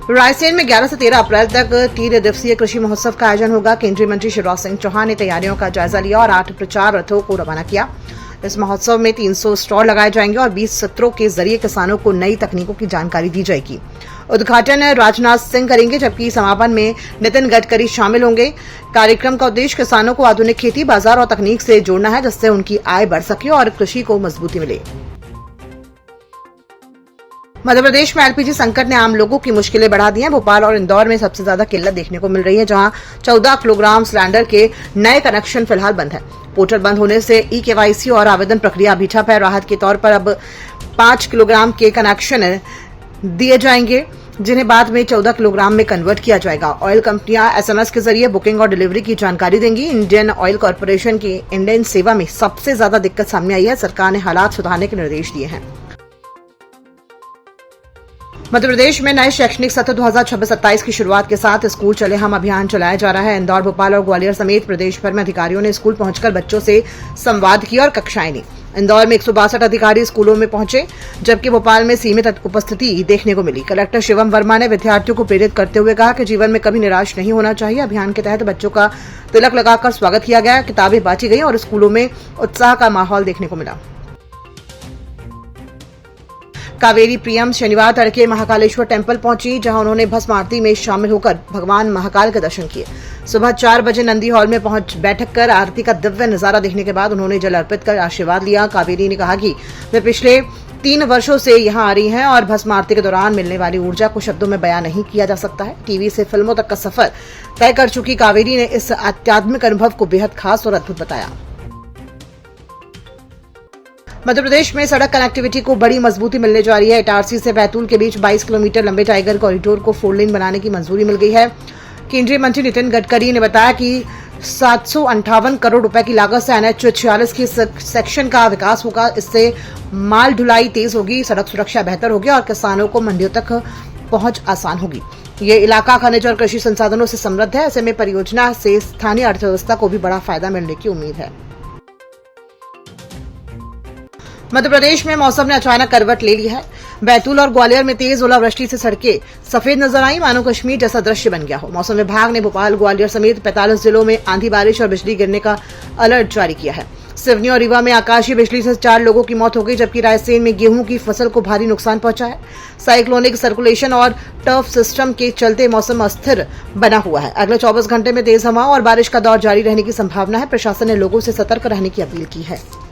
रायसेन में 11 से 13 अप्रैल तक 3 दिवसीय कृषि महोत्सव का आयोजन होगा। केंद्रीय मंत्री शिवराज सिंह चौहान ने तैयारियों का जायजा लिया और 8 प्रचार रथों को रवाना किया। इस महोत्सव में 300 स्टॉल लगाए जाएंगे और 20 सत्रों के जरिए किसानों को नई तकनीकों की जानकारी दी जाएगी। उद्घाटन राजनाथ सिंह करेंगे, जबकि समापन में नितिन गडकरी शामिल होंगे। कार्यक्रम का उद्देश्य किसानों को आधुनिक खेती, बाजार और तकनीक से जोड़ना है, जिससे उनकी आय बढ़ सके और कृषि को मजबूती मिले। मध्य प्रदेश में एलपीजी संकट ने आम लोगों की मुश्किलें बढ़ा दी हैं। भोपाल और इंदौर में सबसे ज्यादा किल्लत देखने को मिल रही है, जहां 14 किलोग्राम सिलेंडर के नए कनेक्शन फिलहाल बंद है। पोर्टल बंद होने से ई-केवाईसी और आवेदन प्रक्रिया अभी ठप है। राहत के तौर पर अब 5 किलोग्राम के कनेक्शन दिए जाएंगे, जिन्हें बाद में 14 किलोग्राम में कन्वर्ट किया जाएगा। ऑयल कंपनियां एसएमएस के जरिए बुकिंग और डिलीवरी की जानकारी देंगी। इंडियन ऑयल कॉर्पोरेशन की इंडियन सेवा में सबसे ज्यादा दिक्कत सामने आई है। सरकार ने हालात सुधारने के निर्देश दिए हैं। मध्य प्रदेश में नए शैक्षणिक सत्र 2026-27 की शुरुआत के साथ स्कूल चले हम अभियान चलाया जा रहा है। इंदौर, भोपाल और ग्वालियर समेत प्रदेश भर में अधिकारियों ने स्कूल पहुंचकर बच्चों से संवाद किया और कक्षाएं ली। इंदौर में 162 अधिकारी स्कूलों में पहुंचे, जबकि भोपाल में सीमित उपस्थिति देखने को मिली। कलेक्टर शिवम वर्मा ने विद्यार्थियों को प्रेरित करते हुए कहा कि जीवन में कभी निराश नहीं होना चाहिए। अभियान के तहत बच्चों का तिलक लगाकर स्वागत किया गया, किताबें बांटी गई और स्कूलों में उत्साह का माहौल देखने को मिला। कावेरी प्रियम शनिवार तड़के महाकालेश्वर टेम्पल पहुंची, जहां उन्होंने भस्म आरती में शामिल होकर भगवान महाकाल के दर्शन किए। सुबह 4 बजे नंदी हॉल में पहुंच बैठक कर आरती का दिव्य नजारा देखने के बाद उन्होंने जल अर्पित कर आशीर्वाद लिया। कावेरी ने कहा कि वे पिछले 3 वर्षों से यहां आ रही हैं और भस्म आरती के दौरान मिलने वाली ऊर्जा को शब्दों में बयां नहीं किया जा सकता है। टीवी से फिल्मों तक का सफर तय कर चुकी कावेरी ने इस आध्यात्मिक अनुभव को बेहद खास और अद्भुत बताया। मध्य प्रदेश में सड़क कनेक्टिविटी को बड़ी मजबूती मिलने जा रही है। इटारसी से बैतूल के बीच 22 किलोमीटर लंबे टाइगर कॉरिडोर को 4 लेन बनाने की मंजूरी मिल गई है। केंद्रीय मंत्री नितिन गडकरी ने बताया कि 758 करोड़ रुपए की लागत से NH 46 की सेक्शन का विकास होगा। इससे माल ढुलाई तेज होगी, सड़क सुरक्षा बेहतर होगी और किसानों को मंडियों तक पहुंच आसान होगी। ये इलाका खनिज और कृषि संसाधनों से समृद्ध है। ऐसे में परियोजना से स्थानीय अर्थव्यवस्था को भी बड़ा फायदा मिलने की उम्मीद है। मध्य प्रदेश में मौसम ने अचानक करवट ले ली है। बैतूल और ग्वालियर में तेज ओलावृष्टि से सड़कें सफेद नजर आई, मानो कश्मीर जैसा दृश्य बन गया हो। मौसम विभाग ने भोपाल, ग्वालियर समेत 45 जिलों में आंधी, बारिश और बिजली गिरने का अलर्ट जारी किया है। सिवनी और रीवा में आकाशीय बिजली से 4 लोगों की मौत हो गई, जबकि रायसेन में गेहूं की फसल को भारी नुकसान पहुंचा है। साइक्लोनिक सर्कुलेशन और टर्फ सिस्टम के चलते मौसम अस्थिर बना हुआ है। अगले 24 घंटे में तेज हवाओं और बारिश का दौर जारी रहने की संभावना है। प्रशासन ने लोगों से सतर्क रहने की अपील की है।